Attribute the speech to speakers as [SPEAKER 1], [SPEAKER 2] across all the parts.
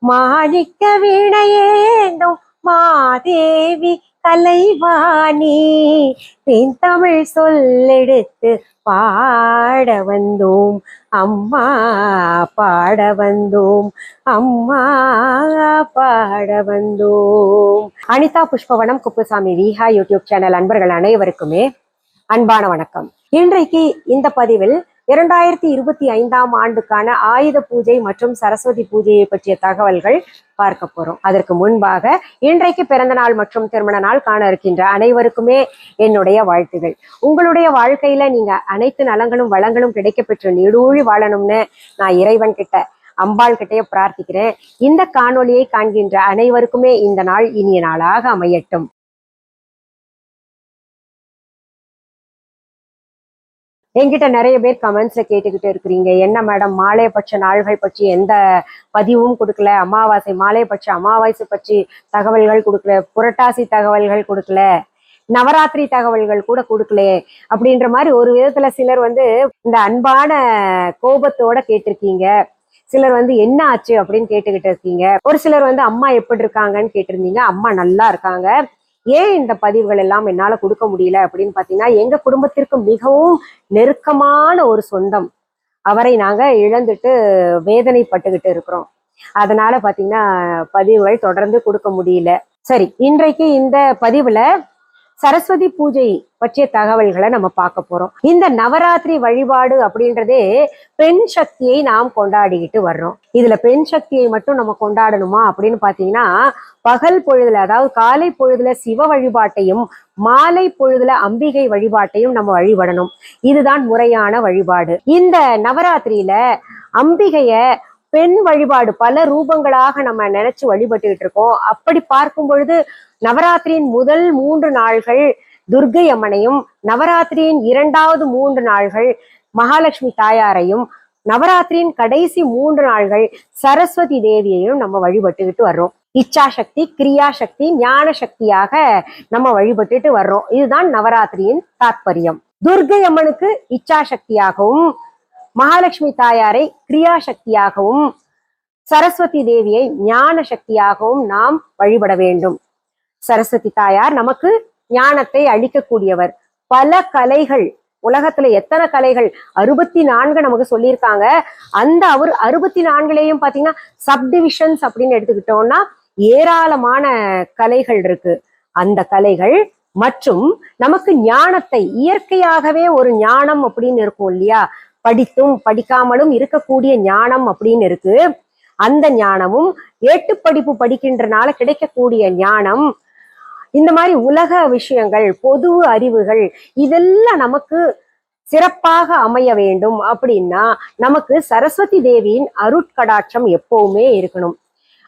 [SPEAKER 1] மாணிக்க வீணையேந்தும் மாதேவி கலைவாணி தென் தமிழ் சொல்லெடுத்து பாட வந்தோம் அம்மா, பாட வந்தோம் அம்மா, பாட வந்தோம். அனிதா புஷ்பவனம் குப்புசாமி விஹா யூடியூப் சேனல் அன்பர்கள் அனைவருக்குமே அன்பான வணக்கம். இன்றைக்கு இந்த பதிவில் 2025 ஆண்டுக்கான ஆயுத பூஜை மற்றும் சரஸ்வதி பூஜையை பற்றிய தகவல்கள் பார்க்க போறோம். அதற்கு முன்பாக இன்றைக்கு பிறந்த நாள் மற்றும் திருமண நாள் காண இருக்கின்ற அனைவருக்குமே என்னுடைய வாழ்த்துகள். உங்களுடைய வாழ்க்கையில நீங்க அனைத்து நலங்களும் வளங்களும் கிடைக்க பெற்று நீடூழி வாழணும்னு நான் இறைவன் கிட்ட அம்பாள் கிட்டையே பிரார்த்திக்கிறேன். இந்த காணொலியை காண்கின்ற அனைவருக்குமே இந்த நாள் இனிய நாளாக அமையட்டும். என்கிட்ட நிறைய பேர் கமெண்ட்ஸ்ல கேட்டுக்கிட்டு இருக்கிறீங்க, என்ன மேடம் மாலையபட்ச நாள்கள் பற்றி எந்த பதிவும் கொடுக்கல, அமாவாசை மாலையபட்ச அமாவாசை பற்றி தகவல்கள் கொடுக்கல, புரட்டாசி தகவல்கள் கொடுக்கல, நவராத்திரி தகவல்கள் கூட கொடுக்கலையே அப்படின்ற மாதிரி ஒரு விதத்துல சிலர் இந்த அன்பான கோபத்தோட கேட்டிருக்கீங்க. சிலர் என்ன ஆச்சு அப்படின்னு கேட்டுக்கிட்டு இருக்கீங்க. ஒரு சிலர் அம்மா எப்படி இருக்காங்கன்னு கேட்டிருந்தீங்க. அம்மா நல்லா இருக்காங்க. ஏன் இந்த பதிவுகள் எல்லாம் என்னால கொடுக்க முடியல அப்படின்னு பாத்தீங்கன்னா, எங்க குடும்பத்திற்கு மிகவும் நெருக்கமான ஒரு சொந்தம், அவரை நாங்க இழந்துட்டு வேதனைப்பட்டுக்கிட்டு இருக்கிறோம். அதனால பாத்தீங்கன்னா பதிவுகள் தொடர்ந்து கொடுக்க முடியல. சரி, இன்றைக்கு இந்த பதிவுல சரஸ்வதி பூஜை பற்றிய தகவல்களை நம்ம பார்க்க போறோம். இந்த நவராத்திரி வழிபாடு அப்படின்றதே பெண் சக்தியை நாம் கொண்டாடிக்கிட்டு வர்றோம். இதுல பெண் சக்தியை மட்டும் நம்ம கொண்டாடணுமா அப்படின்னு பாத்தீங்கன்னா, பகல் பொழுதுல அதாவது காலை பொழுதுல சிவ வழிபாட்டையும் மாலை பொழுதுல அம்பிகை வழிபாட்டையும் நம்ம வழிபடணும். இதுதான் முறையான வழிபாடு. இந்த நவராத்திரியில அம்பிகைய பெண் வழிபாடு பல ரூபங்களாக நம்ம நினைச்சு வழிபட்டுக்கிட்டு இருக்கோம். அப்படி பார்க்கும் பொழுது நவராத்திரியின் முதல் 3 நாள்கள் துர்க்கை அம்மனையும், நவராத்திரியின் 2வது 3 நாள்கள் மகாலட்சுமி தாயாரையும், நவராத்திரியின் கடைசி 3 நாள்கள் சரஸ்வதி தேவியையும் நம்ம வழிபட்டுக்கிட்டு வர்றோம். இச்சா சக்தி, கிரியா சக்தி, ஞான சக்தியாக நம்ம வழிபட்டுட்டு வர்றோம். இதுதான் நவராத்திரியின் தாற்பயம். துர்க்கை அம்மனுக்கு இச்சா சக்தியாகவும், மகாலட்சுமி தாயாரை கிரியா சக்தியாகவும், சரஸ்வதி தேவியை ஞான சக்தியாகவும் நாம் வழிபட வேண்டும். சரஸ்வதி தாயார் நமக்கு ஞானத்தை அளிக்கக்கூடியவர். பல கலைகள், உலகத்துல எத்தனை கலைகள் 64 நமக்கு சொல்லியிருக்காங்க. அந்த 64லையும் பாத்தீங்கன்னா சப்டிவிஷன்ஸ் அப்படின்னு எடுத்துக்கிட்டோம்னா ஏராளமான கலைகள் இருக்கு. அந்த கலைகள் மற்றும் நமக்கு ஞானத்தை, இயற்கையாகவே ஒரு ஞானம் அப்படின்னு இருக்கும் இல்லையா, படித்தும் படிக்காமலும் இருக்கக்கூடிய ஞானம் அப்படின்னு இருக்கு. அந்த ஞானமும் ஏட்டுப்படிப்பு படிக்கின்றனால கிடைக்கக்கூடிய ஞானம், இந்த மாதிரி உலக விஷயங்கள், பொது அறிவுகள், இதெல்லாம் நமக்கு சிறப்பாக அமைய வேண்டும் அப்படின்னா நமக்கு சரஸ்வதி தேவியின் அருட்கடாட்சம் எப்பவுமே இருக்கணும்.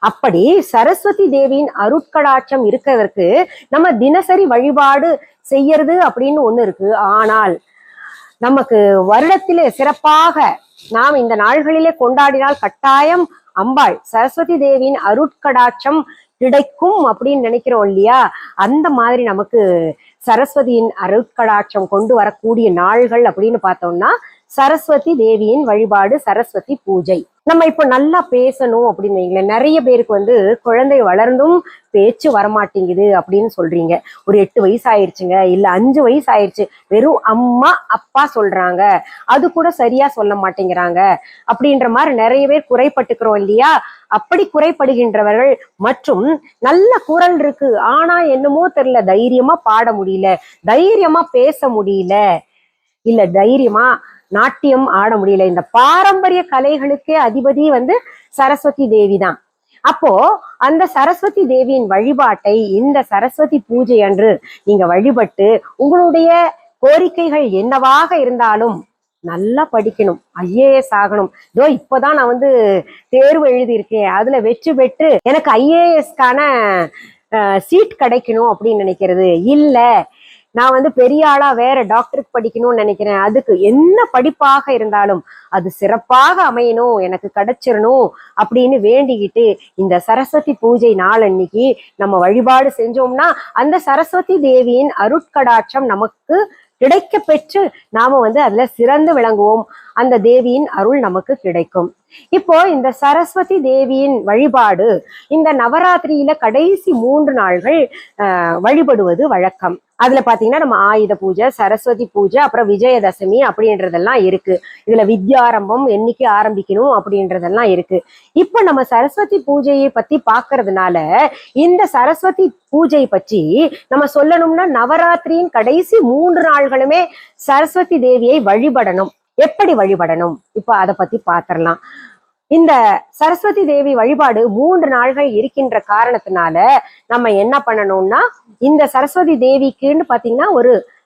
[SPEAKER 1] அப்படி சரஸ்வதி தேவியின் அருட்கடாட்சம் இருக்கிறதுக்கு நம்ம தினசரி வழிபாடு செய்யறது அப்படின்னு ஒண்ணு இருக்கு. ஆனால் நமக்கு வருடத்திலே சிறப்பாக நாம் இந்த நாள்களிலே கொண்டாடினால் கட்டாயம் அம்பாள் சரஸ்வதி தேவியின் அருட்கடாட்சம் கிடைக்கும் அப்படின்னு நினைக்கிறோம் இல்லையா, அந்த மாதிரி நமக்கு சரஸ்வதியின் அருட்கடாட்சம் கொண்டு வரக்கூடிய நாள்கள் அப்படின்னு பார்த்தோம்னா சரஸ்வதி தேவியின் வழிபாடு, சரஸ்வதி பூஜை. நம்ம இப்போ நல்லா பேசணும் அப்படின்னு வைங்களேன். நிறைய பேருக்கு குழந்தை வளர்ந்தும் பேச்சு வரமாட்டேங்குது அப்படின்னு சொல்றீங்க. ஒரு 8 வயசு ஆயிடுச்சுங்க, இல்ல 5 வயசு ஆயிடுச்சு, வெறும் அம்மா அப்பா சொல்றாங்க, அது கூட சரியா சொல்ல மாட்டேங்கிறாங்க அப்படின்ற மாதிரி நிறைய பேர் குறைப்பட்டுக்கிறோம் இல்லையா. அப்படி குறைப்படுகின்றவர்கள் மற்றும் நல்ல குரல் இருக்கு, ஆனா என்னமோ தெரியல, தைரியமா பாட முடியல, தைரியமா பேச முடியல, இல்ல தைரியமா நாட்டியம் ஆட முடியல, இந்த பாரம்பரிய கலைகளுக்கே அதிபதி சரஸ்வதி தேவி தான். அப்போ அந்த சரஸ்வதி தேவியின் வழிபாட்டை இந்த சரஸ்வதி பூஜை அன்று நீங்க வழிபட்டு உங்களுடைய கோரிக்கைகள் என்னவாக இருந்தாலும் நல்லா படிக்கணும், IAS ஆகணும். இதோ இப்பதான் நான் தேர்வு எழுதியிருக்கேன், அதுல வெற்றி பெற்று எனக்கு IASக்கான சீட் கிடைக்கணும் அப்படின்னு நினைக்கிறது இல்ல, நான் பெரிய ஆளா வேற டாக்டருக்கு படிக்கணும்னு நினைக்கிறேன், அதுக்கு என்ன படிப்பாக இருந்தாலும் அது சிறப்பாக அமையணும், எனக்கு கிடைச்சிடணும் அப்படின்னு வேண்டிக்கிட்டு இந்த சரஸ்வதி பூஜை நாள் அன்னைக்கு நம்ம வழிபாடு செஞ்சோம்னா அந்த சரஸ்வதி தேவியின் அருட்கடாட்சம் நமக்கு கிடைக்க பெற்று நாம அதுல சிறந்து விளங்குவோம். அந்த தேவியின் அருள் நமக்கு கிடைக்கும். இப்போ இந்த சரஸ்வதி தேவியின் வழிபாடு இந்த நவராத்திரியில கடைசி 3 நாள்கள் வழிபடுவது வழக்கம். அதுல பாத்தீங்கன்னா நம்ம ஆயுத பூஜை, சரஸ்வதி பூஜை, அப்புறம் விஜயதசமி அப்படின்றதெல்லாம் இருக்கு. இதுல வித்யாரம்பம் என்னைக்கு ஆரம்பிக்கணும் அப்படின்றதெல்லாம் இருக்கு. இப்ப நம்ம சரஸ்வதி பூஜையை பத்தி பாக்குறதுனால இந்த சரஸ்வதி பூஜை பற்றி நம்ம சொல்லணும்னா நவராத்திரியின் கடைசி 3 நாள்களுமே சரஸ்வதி தேவியை வழிபடணும். எப்படி வழிபடணும் இப்ப அதை பத்தி பாத்திரலாம். இந்த சரஸ்வதி தேவி வழிபாடு 3 நாள்கள் இருக்கின்ற காரணத்தினால நம்ம என்ன பண்ணணும்னா, இந்த சரஸ்வதி தேவிக்குன்னு பாத்தீங்கன்னா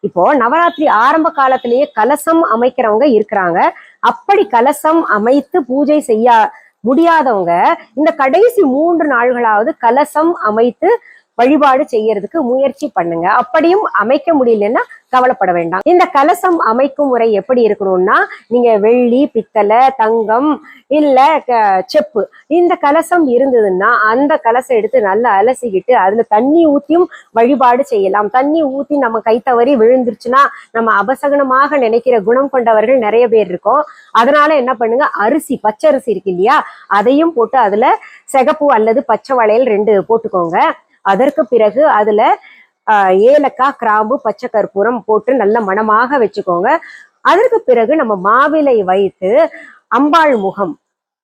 [SPEAKER 1] இப்போ நவராத்திரி ஆரம்ப காலத்திலேயே கலசம் அமைக்கிறவங்க இருக்கிறாங்க. அப்படி கலசம் அமைத்து பூஜை செய்ய முடியாதவங்க இந்த கடைசி 3 நாள்களாவது கலசம் அமைத்து வழிபாடு செய்யறதுக்கு முயற்சி பண்ணுங்க. அப்படியும் அமைக்க முடியலன்னா கவலைப்பட வேண்டாம். இந்த கலசம் அமைக்கும் முறை எப்படி இருக்கணும்னா, நீங்க வெள்ளி, பித்தளை, தங்கம் இல்ல செப்பு இந்த கலசம் இருந்ததுன்னா அந்த கலசம் எடுத்து நல்லா அலசிக்கிட்டு அதுல தண்ணி ஊத்தியும் வழிபாடு செய்யலாம். தண்ணி ஊத்தி நம்ம கை தவறி விழுந்துருச்சுன்னா நம்ம அபசகனமாக நினைக்கிற குணம் கொண்டவர்கள் நிறைய பேர் இருக்கோம். அதனால என்ன பண்ணுங்க, அரிசி, பச்சரிசி இருக்கு இல்லையா, அதையும் போட்டு அதுல சிகப்பு அல்லது பச்சை வளையல் 2 போட்டுக்கோங்க. அதற்கு பிறகு அதுல ஏலக்காய், கிராம்பு, பச்சை கற்பூரம் போட்டு நல்ல மணமாக வச்சுக்கோங்க. அதற்கு பிறகு நம்ம மாவிலை வைத்து அம்பாள் முகம்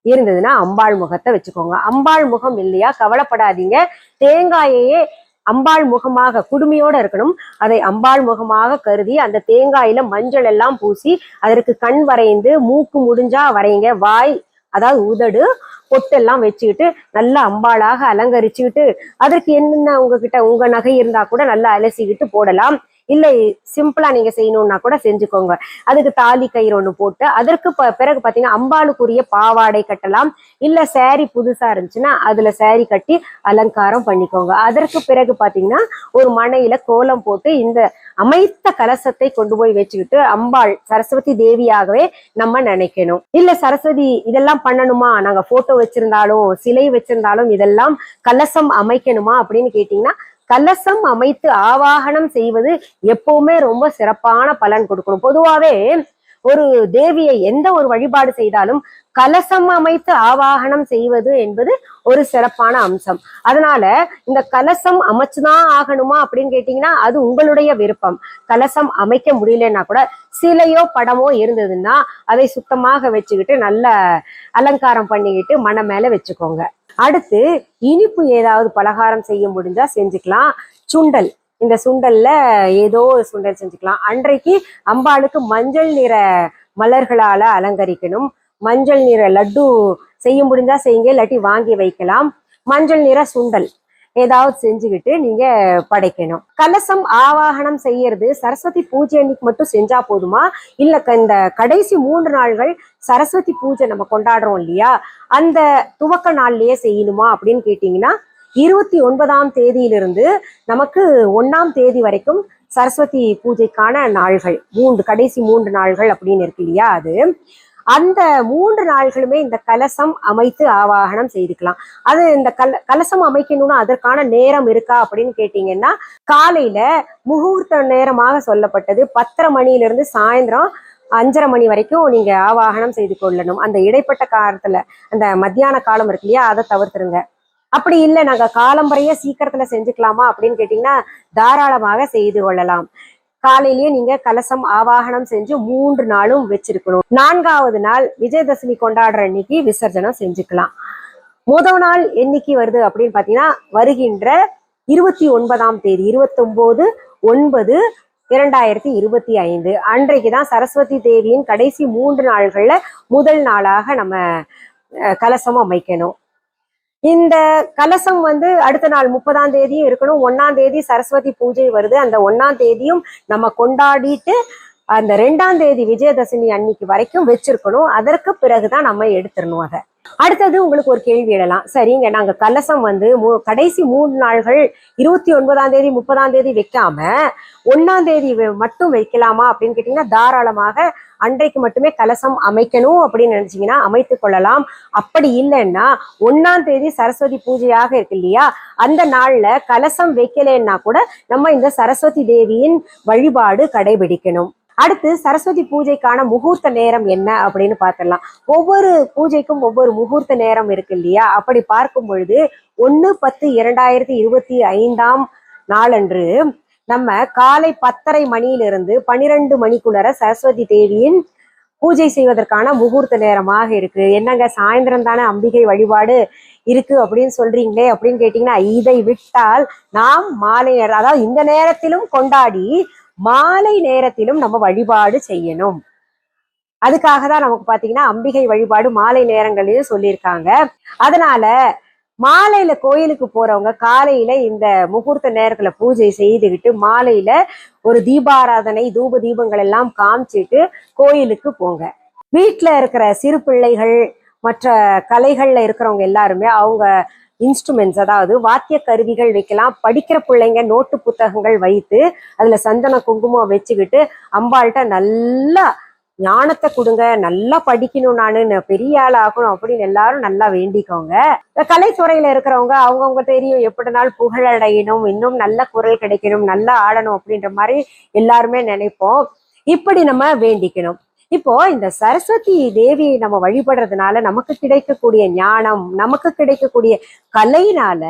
[SPEAKER 1] இருந்ததுன்னா அம்பாள் முகத்தை வச்சுக்கோங்க. அம்பாள் முகம் இல்லையா, கவலைப்படாதீங்க. தேங்காயையே அம்பாள் முகமாக குடுமையோட இருக்கணும். அதை அம்பாள் முகமாக கருதி அந்த தேங்காயில மஞ்சள் எல்லாம் பூசி அதற்கு கண் வரைந்து, மூக்கு முடிஞ்சா வரைங்க, வாய் அதாவது உதடு, பொட்டெல்லாம் வச்சுக்கிட்டு நல்லா அம்பாளாக அலங்கரிச்சுக்கிட்டு அதற்கு என்னென்ன உங்ககிட்ட உங்க நகை இருந்தா கூட நல்லா அலசிக்கிட்டு போடலாம். இல்லை சிம்பிளா நீங்க செய்யணும்னா கூட செஞ்சுக்கோங்க. அதுக்கு தாலி கயிறு 1 போட்டு அதற்கு பிறகு பாத்தீங்கன்னா அம்பாளுக்குரிய பாவாடை கட்டலாம். இல்ல சாரி புதுசா இருந்துச்சுன்னா அதுல சாரி கட்டி அலங்காரம் பண்ணிக்கோங்க. அதற்கு பிறகு பாத்தீங்கன்னா ஒரு மனையில கோலம் போட்டு இந்த அமைத்த கலசத்தை கொண்டு போய் வச்சுக்கிட்டு அம்பாள் சரஸ்வதி தேவியாகவே நம்ம நினைக்கணும். இல்ல சரஸ்வதி இதெல்லாம் பண்ணணுமா, நாங்க போட்டோ வச்சிருந்தாலும் சிலை வச்சிருந்தாலும் இதெல்லாம் கலசம் அமைக்கணுமா அப்படின்னு கேட்டீங்கன்னா, கலசம் அமைத்து ஆவாகனம் செய்வது எப்பவுமே ரொம்ப சிறப்பான பலன் கொடுக்கணும். பொதுவாவே ஒரு தேவியை எந்த ஒரு வழிபாடு செய்தாலும் கலசம் அமைத்து ஆவாகனம் செய்வது என்பது ஒரு சிறப்பான அம்சம். அதனால இந்த கலசம் அமைச்சுதான் ஆகணுமா அப்படின்னு கேட்டீங்கன்னா அது உங்களுடைய விருப்பம். கலசம் அமைக்க முடியலன்னா கூட சிலையோ படமோ இருந்ததுன்னா அதை சுத்தமாக வச்சுக்கிட்டு நல்ல அலங்காரம் பண்ணிக்கிட்டு மன மேல வச்சுக்கோங்க. அடுத்து இனிப்பு ஏதாவது பலகாரம் செய்ய முடிஞ்சா செஞ்சுக்கலாம். சுண்டல், இந்த சுண்டல்ல ஏதோ சுண்டல் செஞ்சுக்கலாம். அன்றைக்கு அம்பாளுக்கு மஞ்சள் நிற மலர்களால அலங்கரிக்கணும். மஞ்சள் நிற லட்டு செய்ய முடிஞ்சா செய்யுங்க, இல்லாட்டி வாங்கி வைக்கலாம். மஞ்சள் நிற சுண்டல் ஏதாவது செஞ்சுக்கிட்டு நீங்க படைக்கணும். கலசம் ஆவாகனம் செய்யறது சரஸ்வதி பூஜை அன்னைக்கு மட்டும் செஞ்சா போதுமா, இல்ல இந்த கடைசி 3 நாள்கள் சரஸ்வதி பூஜை நம்ம கொண்டாடுறோம் இல்லையா, அந்த துவக்க நாள்லயே செய்யணுமா அப்படின்னு கேட்டீங்கன்னா, 29ஆம் தேதியிலிருந்து நமக்கு 1ஆம் தேதி வரைக்கும் சரஸ்வதி பூஜைக்கான நாள்கள் கடைசி 3 நாள்கள் அப்படின்னு இருக்கு இல்லையா, அந்த 3 நாள்களுமே இந்த கலசம் அமைத்து ஆவாகனம் செய்துக்கலாம். அது இந்த கலசம் அமைக்கணும்னா அதற்கான நேரம் இருக்கா அப்படின்னு கேட்டீங்கன்னா, காலையில முகூர்த்த நேரமாக சொல்லப்பட்டது 10:30 மணியிலிருந்து சாயந்தரம் 5:30 மணி வரைக்கும் நீங்க ஆவாகனம் செய்து கொள்ளணும். அந்த இடைப்பட்ட காலத்துல அந்த மத்தியான காலம் இருக்கு இல்லையா, அதை தவிர்த்துருங்க. அப்படி இல்லை நாங்க காலம்பறைய சீக்கிரத்துல செஞ்சுக்கலாமா அப்படின்னு கேட்டீங்கன்னா தாராளமாக செய்து கொள்ளலாம். காலையிலேயே நீங்க கலசம் ஆவாகனம் செஞ்சு 3 நாளும் வச்சிருக்கணும். 4வது நாள் விஜயதசமி கொண்டாடுற அன்னைக்கு விசர்ஜனம் செஞ்சுக்கலாம். முதல் நாள் என்னைக்கு வருது அப்படின்னு பாத்தீங்கன்னா, வருகின்ற 29ஆம் தேதி 29/9/2025 அன்றைக்குதான் சரஸ்வதி தேவியின் கடைசி 3 நாள்கள்ல முதல் நாளாக நம்ம கலசம் அமைக்கணும். இந்த கலசம் அடுத்த நாள் 30ஆம் தேதியும் இருக்கணும். 1ஆம் தேதி சரஸ்வதி பூஜை வருது, அந்த 1ஆம் தேதியும் நம்ம கொண்டாடிட்டு அந்த 2ஆம் தேதி விஜயதசமி அன்னைக்கு வரைக்கும் வச்சிருக்கணும். அதற்கு பிறகுதான் நம்ம எடுத்துடணும். அதை அடுத்தது உங்களுக்கு ஒரு கேள்வி எழலாம், சரிங்க நாங்க கலசம் கடைசி 3 நாள்கள் 29ஆம் தேதி 30ஆம் தேதி வைக்காம 1ஆம் தேதி மட்டும் வைக்கலாமா அப்படின்னு கேட்டீங்கன்னா, தாராளமாக அன்றைக்கு மட்டுமே கலசம் அமைக்கணும் அப்படின்னு நினைச்சீங்கன்னா அமைத்து கொள்ளலாம். அப்படி இல்லைன்னா 1ஆம் தேதி சரஸ்வதி பூஜையாக இருக்கு இல்லையா, அந்த நாள்ல கலசம் வைக்கலைன்னா கூட நம்ம இந்த சரஸ்வதி தேவியின் வழிபாடு கடைபிடிக்கணும். அடுத்து சரஸ்வதி பூஜைக்கான முகூர்த்த நேரம் என்ன அப்படின்னு பார்த்துடலாம். ஒவ்வொரு பூஜைக்கும் ஒவ்வொரு முகூர்த்த நேரம் இருக்கு இல்லையா? அப்படி பார்க்கும் பொழுது 1/10/2025 நாளன்று நம்ம காலை 10:30 மணியிலிருந்து 12 மணிக்குள்ளர சரஸ்வதி தேவியின் பூஜை செய்வதற்கான முகூர்த்த நேரமாக இருக்கு. என்னங்க சாயந்தரம் தானே அம்பிகை வழிபாடு இருக்கு அப்படின்னு சொல்றீங்களே அப்படின்னு கேட்டீங்கன்னா, இதை விட்டால் நாம் மாலை நேரம், அதாவது இந்த நேரத்திலும் கொண்டாடி மாலை நேரத்திலும் நம்ம வழிபாடு செய்யணும். அதுக்காக தான் நமக்கு பாத்தீங்கன்னா அம்பிகை வழிபாடு மாலை நேரங்களையும் சொல்லியிருக்காங்க. அதனால மாலையில கோயிலுக்கு போறவங்க காலையில இந்த முகூர்த்த நேரத்துல பூஜை செய்துக்கிட்டு மாலையில ஒரு தீபாராதனை தூப தீபங்கள் எல்லாம் காமிச்சிட்டு கோயிலுக்கு போங்க. வீட்டுல இருக்கிற சிறு பிள்ளைகள் மற்ற கலைகள்ல இருக்கிறவங்க எல்லாருமே அவங்க இன்ஸ்ட்ருமெண்ட்ஸ், அதாவது வாத்திய கருவிகள் வைக்கலாம். படிக்கிற பிள்ளைங்க நோட்டு புத்தகங்கள் வைத்து அதுல சந்தன குங்குமம் வச்சுக்கிட்டு அம்பாள்கிட்ட நல்லா ஞானத்தை கொடுங்க, நல்லா படிக்கணும், நானு பெரிய ஆள் ஆகணும் அப்படின்னு எல்லாரும் நல்லா வேண்டிக்கோங்க. கலைத்துறையில இருக்கிறவங்க அவங்கவுங்க தெரியும் எப்படினாலும் புகழடையணும், இன்னும் நல்ல குரல் கிடைக்கணும், நல்லா ஆடணும் அப்படின்ற மாதிரி எல்லாருமே நினைப்போம். இப்படி நம்ம வேண்டிக்கணும். இப்போ இந்த சரஸ்வதி தேவியை நம்ம வழிபடுறதுனால நமக்கு கிடைக்கக்கூடிய ஞானம், நமக்கு கிடைக்கக்கூடிய கலையினால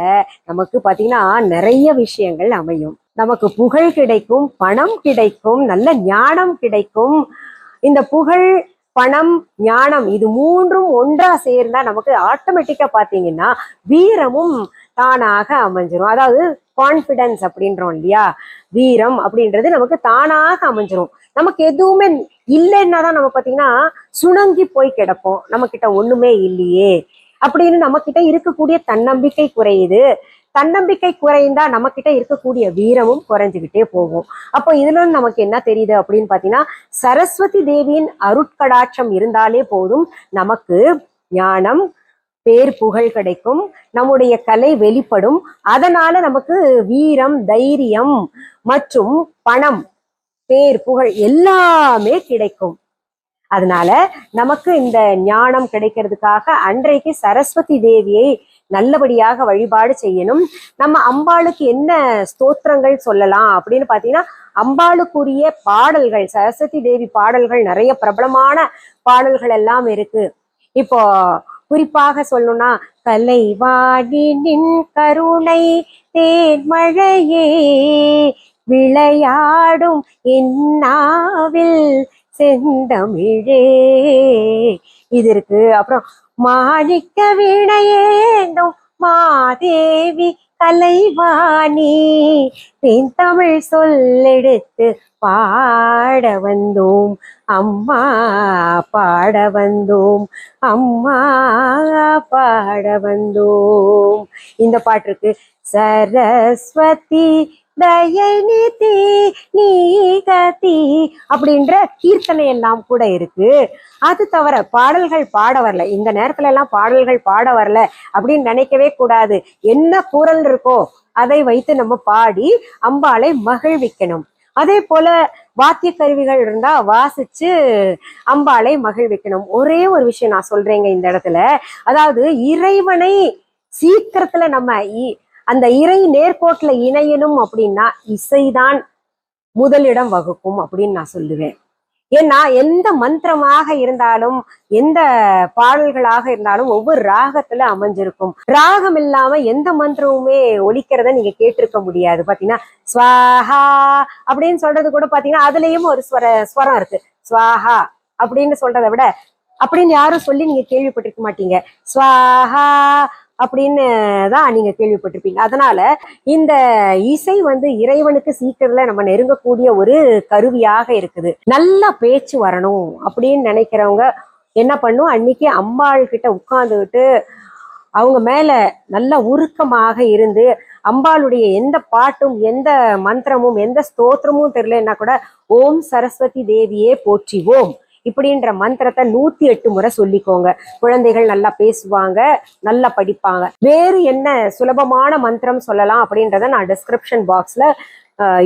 [SPEAKER 1] நமக்கு பாத்தீங்கன்னா நிறைய விஷயங்கள் அமையும். நமக்கு புகழ் கிடைக்கும், பணம் கிடைக்கும், நல்ல ஞானம் கிடைக்கும். இந்த புகழ், பணம், ஞானம் இது மூன்றும் ஒன்றா சேர்ந்தா நமக்கு ஆட்டோமேட்டிக்கா பாத்தீங்கன்னா வீரமும் தானாக அமைஞ்சிரும். அதாவது கான்பிடன்ஸ் அப்படின்றோம் இல்லையா, வீரம் அப்படின்றது நமக்கு தானாக அமைஞ்சிரும். நமக்கு எதுவுமே இல்லைன்னா தான் நம்ம பாத்தீங்கன்னா சுணங்கி போய் கிடப்போம். நம்ம கிட்ட ஒண்ணுமே இல்லையே அப்படின்னு நம்ம கிட்ட இருக்கக்கூடிய தன்னம்பிக்கை குறையுது. தன்னம்பிக்கை குறைந்தா நம்ம கிட்ட இருக்கக்கூடிய வீரமும் குறைஞ்சுக்கிட்டே போகும். அப்போ இதுல நமக்கு என்ன தெரியுது அப்படின்னு பாத்தீங்கன்னா, சரஸ்வதி தேவியின் அருட்கடாட்சம் இருந்தாலே போதும், நமக்கு ஞானம், பேர், புகழ் கிடைக்கும், நம்முடைய கலை வெளிப்படும். அதனால நமக்கு வீரம், தைரியம் மற்றும் பணம், பேர், புகழ் எல்லாமே கிடைக்கும். அதனால நமக்கு இந்த ஞானம் கிடைக்கிறதுக்காக அன்றைக்கு சரஸ்வதி தேவியை நல்லபடியாக வழிபாடு செய்யணும். நம்ம அம்பாளுக்கு என்ன ஸ்தோத்திரங்கள் சொல்லலாம் அப்படின்னு பாத்தீங்கன்னா, அம்பாளுக்குரிய பாடல்கள், சரஸ்வதி தேவி பாடல்கள் நிறைய பிரபலமான பாடல்கள் எல்லாம் இருக்கு. இப்போ குறிப்பாக சொல்லணும்னா, கலைவாணினின் கருணை தேன்மழையே விளையாடும் என்னாவில் செந்தமிழே, இது இருக்கு. அப்புறம் மாணிக்க வீணையேந்தும் மாதேவி கலைவாணி தென் தமிழ் சொல்லெடுத்து பாட வந்தோம் அம்மா, பாட வந்தோம் அம்மா, பாட வந்தோம். இந்த பாட்டு இருக்கு. சரஸ்வதி தயநிதி நீகதி அப்படின்ற கீர்த்தனை எல்லாம் கூட இருக்கு. அது தவிர பாடல்கள் பாட வரல, இந்த நேரத்துல எல்லாம் பாடல்கள் பாட வரல அப்படின்னு நினைக்கவே கூடாது. என்ன குரல் இருக்கோ அதை வைத்து நம்ம பாடி அம்பாளை மகிழ்விக்கணும். அதே போல வாத்திய கருவிகள் இருந்தா வாசிச்சு அம்பாளை மகிழ்விக்கணும். ஒரே ஒரு விஷயம் நான் சொல்றேங்க இந்த இடத்துல, அதாவது இறைவனை சீக்கிரத்துல நம்ம அந்த இறை நேர்கோட்டுல இணையணும் அப்படின்னா இசைதான் முதலிடம் வகுக்கும் அப்படின்னு நான் சொல்லுவேன். ஏன்னா எந்த மந்திரமாக இருந்தாலும் எந்த பாடல்களாக இருந்தாலும் ஒவ்வொரு ராகத்துல அமைஞ்சிருக்கும். ராகம் இல்லாம எந்த மந்திரமுமே ஒலிக்கிறத நீங்க கேட்டிருக்க முடியாது. பாத்தீங்கன்னா ஸ்வாஹா அப்படின்னு சொல்றது கூட பாத்தீங்கன்னா அதுலயும் ஒரு ஸ்வரம் இருக்கு. ஸ்வாஹா அப்படின்னு சொல்றதை விட அப்படின்னு யாரும் சொல்லி நீங்க கேள்விப்பட்டிருக்க மாட்டீங்க. ஸ்வாஹா அப்படின்னு தான் நீங்க கேள்விப்பட்டிருப்பீங்க. அதனால இந்த இசை இறைவனுக்கு சீக்கிரத்துல நம்ம நெருங்கக்கூடிய ஒரு கருவியாக இருக்குது. நல்லா பேச்சு வரணும் அப்படின்னு நினைக்கிறவங்க என்ன பண்ணும், அன்னைக்கு அம்பாள் கிட்ட உட்கார்ந்துக்கிட்டு அவங்க மேல நல்ல உருக்கமாக இருந்து அம்பாளுடைய எந்த பாட்டும் எந்த மந்திரமும் எந்த ஸ்தோத்திரமும் தெரியலன்னா கூட ஓம் சரஸ்வதி தேவியே போற்றிவோம் இப்படின்ற மந்திரத்தை 108 முறை சொல்லிக்கோங்க. குழந்தைகள் நல்லா பேசுவாங்க, நல்லா படிப்பாங்க. வேறு என்ன சுலபமான மந்திரம் சொல்லலாம் அப்படின்றத நான் டிஸ்கிரிப்ஷன் பாக்ஸ்ல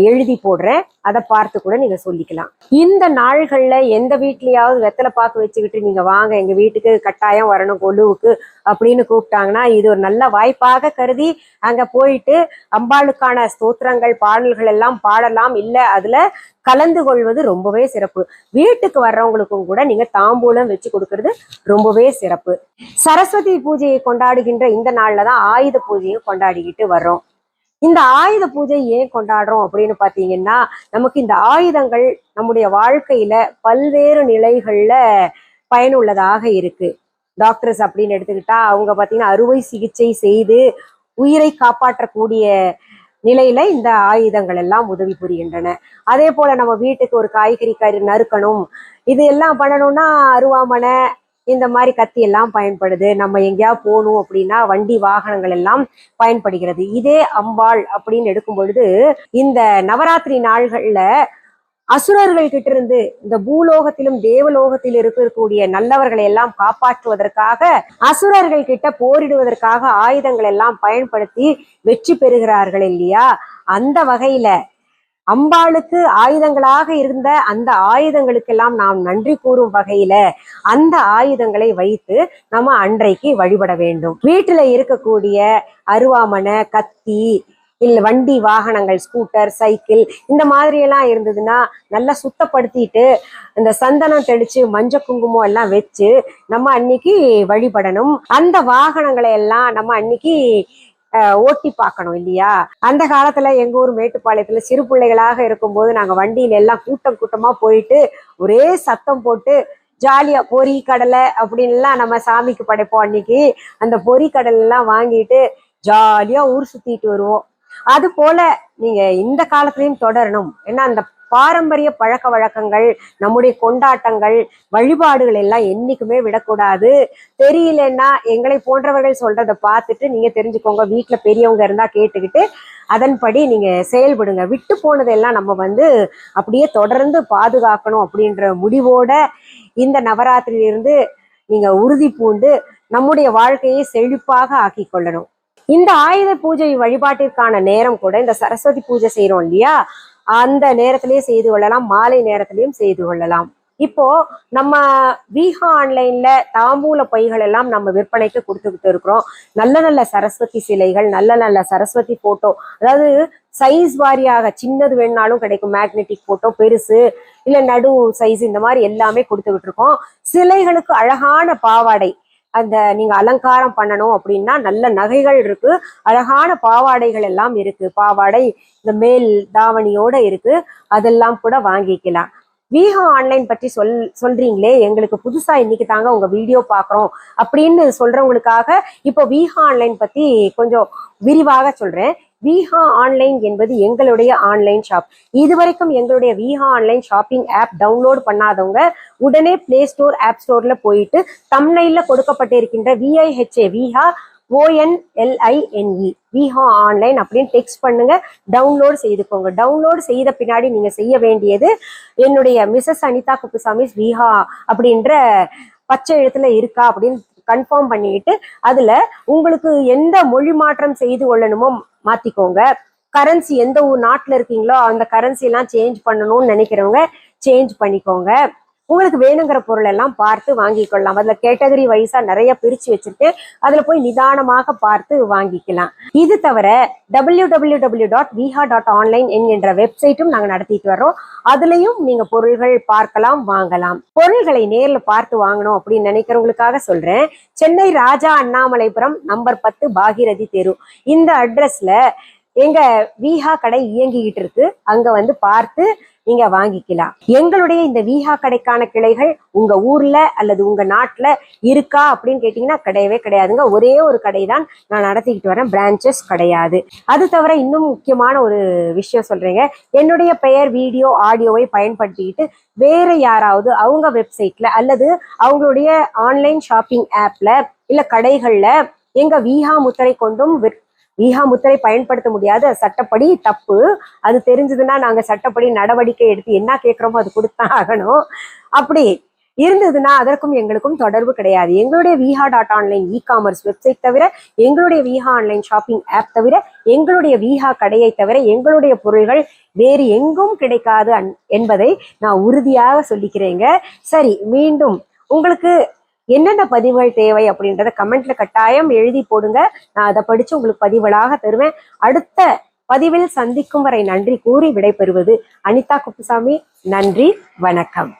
[SPEAKER 1] எழுதி போடுறேன், அதை பார்த்து கூட நீங்க சொல்லிக்கலாம். இந்த நாள்கள்ல எந்த வீட்லயாவது வெத்தலை பாக்கு வச்சுக்கிட்டு நீங்க வாங்க எங்க வீட்டுக்கு கட்டாயம் வரணும் கொலுவுக்கு அப்படின்னு கூப்பிட்டாங்கன்னா இது ஒரு நல்ல வாய்ப்பாக கருதி அங்க போயிட்டு அம்பாளுக்கான ஸ்தோத்திரங்கள் பாடல்கள் எல்லாம் பாடலாம். இல்ல அதுல கலந்து கொள்வது ரொம்பவே சிறப்பு. வீட்டுக்கு வர்றவங்களுக்கும் கூட நீங்க தாம்பூலம் வச்சு கொடுக்கறது ரொம்பவே சிறப்பு. சரஸ்வதி பூஜையை கொண்டாடுகின்ற இந்த நாள்ல தான் ஆயுத பூஜையும் கொண்டாடிக்கிட்டு வர்றோம். இந்த ஆயுத பூஜை ஏன் கொண்டாடுறோம் அப்படின்னு பாத்தீங்கன்னா, நமக்கு இந்த ஆயுதங்கள் நம்முடைய வாழ்க்கையில பல்வேறு நிலைகள்ல பயனுள்ளதாக இருக்கு. டாக்டர்ஸ் அப்படின்னு எடுத்துக்கிட்டா அவங்க பாத்தீங்கன்னா அறுவை சிகிச்சை செய்து உயிரை காப்பாற்றக்கூடிய நிலையில இந்த ஆயுதங்கள் எல்லாம் உதவி புரிகின்றன. அதே போல நம்ம வீட்டுக்கு ஒரு காய்கறி நறுக்கணும், இது எல்லாம் பண்ணணும்னா அருவாமனை இந்த மாதிரி கத்தி எல்லாம் பயன்படுது. நம்ம எங்கேயா போகணும் அப்படின்னா வண்டி வாகனங்கள் எல்லாம் பயன்படுகிறது. இதே அம்பாள் அப்படின்னு எடுக்கும் பொழுது இந்த நவராத்திரி நாள்கள்ல அசுரர்கள் கிட்ட இருந்து இந்த பூலோகத்திலும் தேவலோகத்தில் இருக்கக்கூடிய நல்லவர்களை எல்லாம் காப்பாற்றுவதற்காக அசுரர்கள் கிட்ட போரிடுவதற்காக ஆயுதங்கள் எல்லாம் பயன்படுத்தி வெற்றி பெறுகிறார்கள் இல்லையா? அந்த வகையில அம்பாளுக்கு ஆயுதங்களாக இருந்த அந்த ஆயுதங்களுக்கெல்லாம் நாம் நன்றி கூறும் வகையில அந்த ஆயுதங்களை வைத்து நம்ம அன்றைக்கு வழிபட வேண்டும். வீட்டுல இருக்கக்கூடிய அருவாமனை, கத்தி, இல்ல வண்டி வாகனங்கள், ஸ்கூட்டர், சைக்கிள் இந்த மாதிரி எல்லாம் இருந்ததுன்னா நல்லா சுத்தப்படுத்திட்டு இந்த சந்தனம் தெளிச்சு மஞ்சள் குங்குமம் எல்லாம் வச்சு நம்ம அன்னைக்கு வழிபடணும். அந்த வாகனங்களை எல்லாம் நம்ம அன்னைக்கு ஓட்டி பார்க்கணும் இல்லையா? அந்த காலத்துல எங்க ஊர் மேட்டுப்பாளையத்துல சிறு பிள்ளைகளாக இருக்கும்போது நாங்க வண்டியில எல்லாம் கூட்டமா போயிட்டு ஒரே சத்தம் போட்டு ஜாலியா பொறி கடலை அப்படின்லாம் நம்ம சாமிக்கு படைப்போம். அன்னைக்கு அந்த பொறி கடலை எல்லாம் வாங்கிட்டு ஜாலியா ஊர் சுத்திட்டு வருவோம். அது போல நீங்க இந்த காலத்திலையும் தொடரணும். ஏன்னா அந்த பாரம்பரிய பழக்க வழக்கங்கள், நம்முடைய கொண்டாட்டங்கள், வழிபாடுகள் எல்லாம் என்னைக்குமே விடக்கூடாது. தெரியலன்னா எங்களை போன்றவர்கள் சொல்றதை பார்த்துட்டு நீங்க தெரிஞ்சுக்கோங்க. வீட்டுல பெரியவங்க இருந்தா கேட்டுக்கிட்டு அதன்படி நீங்க செயல்படுங்க. விட்டு போனதெல்லாம் நம்ம அப்படியே தொடர்ந்து பாதுகாக்கணும் அப்படின்ற முடிவோட இந்த நவராத்திரியிலிருந்து நீங்க உறுதி பூண்டு நம்முடைய வாழ்க்கையை செழிப்பாக ஆக்கி கொள்ளணும். இந்த ஆயுத பூஜை வழிபாட்டிற்கான நேரம் கூட இந்த சரஸ்வதி பூஜை செய்யறோம் இல்லையா, அந்த நேரத்திலேயே செய்து கொள்ளலாம், மாலை நேரத்திலையும் செய்து கொள்ளலாம். இப்போ நம்ம வீஹா ஆன்லைன்ல தாம்பூல பைகள் எல்லாம் நம்ம விற்பனைக்கு கொடுத்துக்கிட்டு இருக்கிறோம். நல்ல நல்ல சரஸ்வதி சிலைகள், நல்ல நல்ல சரஸ்வதி போட்டோ, அதாவது சைஸ் வாரியாக சின்னது வேணாலும் கிடைக்கும். மேக்னெட்டிக் போட்டோ, பெருசு இல்ல நடு சைஸ், இந்த மாதிரி எல்லாமே கொடுத்துக்கிட்டு இருக்கோம். சிலைகளுக்கு அழகான பாவாடை, அந்த நீங்க அலங்காரம் பண்ணணும் அப்படின்னா நல்ல நகைகள் இருக்கு, அழகான பாவாடைகள் எல்லாம் இருக்கு. பாவாடை இந்த மேல் தாவணியோட இருக்கு, அதெல்லாம் கூட வாங்கிக்கலாம். வீஹா ஆன்லைன் பற்றி சொல்றீங்களே, எங்களுக்கு புதுசா இன்னைக்கு தாங்க உங்க வீடியோ பாக்குறோம் அப்படின்னு சொல்றவங்களுக்காக இப்போ வீஹா ஆன்லைன் பத்தி கொஞ்சம் விரிவாக சொல்றேன். வீஹா ஆன்லைன் என்பது எங்களுடைய ஆன்லைன் ஷாப். இதுவரைக்கும் எங்களுடைய Viha online shopping app download பண்ணாதவங்க உடனே பிளே ஸ்டோர், ஆப் ஸ்டோர்ல போயிட்டு தம்ப்நெயில்ல கொடுக்கப்பட்டிருக்கின்ற VIHA Viha ONLINE Viha online அப்படின்னு டெக்ஸ்ட் பண்ணுங்க, டவுன்லோட் செய்துக்கோங்க. டவுன்லோட் செய்த பின்னாடி நீங்க செய்ய வேண்டியது என்னுடைய மிஸ்ஸஸ் அனிதா குப்புசாமி வீஹா அப்படின்ற பச்சை எழுத்துல இருக்கா அப்படின்னு கன்ஃபார்ம் பண்ணிட்டு அதுல உங்களுக்கு எந்த மொழி மாற்றம் செய்து கொள்ளணுமோ மாத்திக்கோங்க. கரன்சி எந்த ஒரு நாட்டுல இருக்கீங்களோ அந்த கரன்சி எல்லாம் சேஞ்ச் பண்ணணும்னு நினைக்கிறவங்க சேஞ்ச் பண்ணிக்கோங்க. உங்களுக்கு வேணுங்கிற பொருள் எல்லாம் பார்த்து வாங்கி கொள்ளலாம். அதுல கேட்டகரி வைஸா நிறைய பிரிச்சு வச்சிருக்கேன், அதுல போய் நிதானமாக பார்த்து வாங்கிக்கலாம். இது தவிர www.viha.online என்கின்ற வெப்சைட்டும் நாங்க நடத்திட்டு வர்றோம். அதுலயும் நீங்க பொருள்கள் பார்க்கலாம், வாங்கலாம். பொருள்களை நேர்ல பார்த்து வாங்கணும் அப்படின்னு நினைக்கிறவங்களுக்காக சொல்றேன். சென்னை ராஜா அண்ணாமலைபுரம் நம்பர் 10 பாகிரதி தெரு, இந்த அட்ரஸ்ல எங்க வீஹா கடை இயங்கிக்கிட்டு இருக்கு. அங்க பார்த்து நீங்க வாங்கிக்கலாம். எங்களுடைய இந்த வீஹா கடைக்கான கிளைகள் உங்க ஊர்ல அல்லது உங்க நாட்டுல இருக்கா அப்படின்னு கேட்டீங்கன்னா கிடையவே கிடையாதுங்க. ஒரே ஒரு கடை தான் நான் நடத்திக்கிட்டு வரேன், பிரான்ச்சஸ் கிடையாது. அது தவிர இன்னும் முக்கியமான ஒரு விஷயம் சொல்றேங்க. என்னுடைய பெயர், வீடியோ, ஆடியோவை பயன்படுத்திக்கிட்டு வேற யாராவது அவங்க வெப்சைட்ல அல்லது அவங்களுடைய ஆன்லைன் ஷாப்பிங் ஆப்ல இல்ல கடைகள்ல எங்க வீஹா முத்திரை கொண்டும் வீஹா முத்திரை பயன்படுத்த முடியாது, அது சட்டப்படி தப்பு. அது தெரிஞ்சதுன்னா நாங்க சட்டப்படி நடவடிக்கை எடுத்து என்ன கேட்கிறோமோ அது கொடுத்தான் ஆகணும். அப்படி இருந்ததுன்னா அதற்கும் எங்களுக்கும் தொடர்பு கிடையாது. எங்களுடைய viha.online இ-காமர்ஸ் வெப்சைட் தவிர, எங்களுடைய விஹா ஆன்லைன் ஷாப்பிங் ஆப் தவிர, எங்களுடைய விஹா கடையை தவிர எங்களுடைய பொருள்கள் வேறு எங்கும் கிடைக்காது என்பதை நான் உறுதியாக சொல்லிக்கிறேங்க. சரி, மீண்டும் உங்களுக்கு என்னென்ன பதிவுகள் தேவை அப்படின்றத கமெண்ட்ல கட்டாயம் எழுதி போடுங்க. நான் அதை படிச்சு உங்களுக்கு பதிவுகளாக தருவேன். அடுத்த பதிவில் சந்திக்கும் வரை நன்றி கூறி விடைபெறுவது அனிதா குப்புசாமி. நன்றி, வணக்கம்.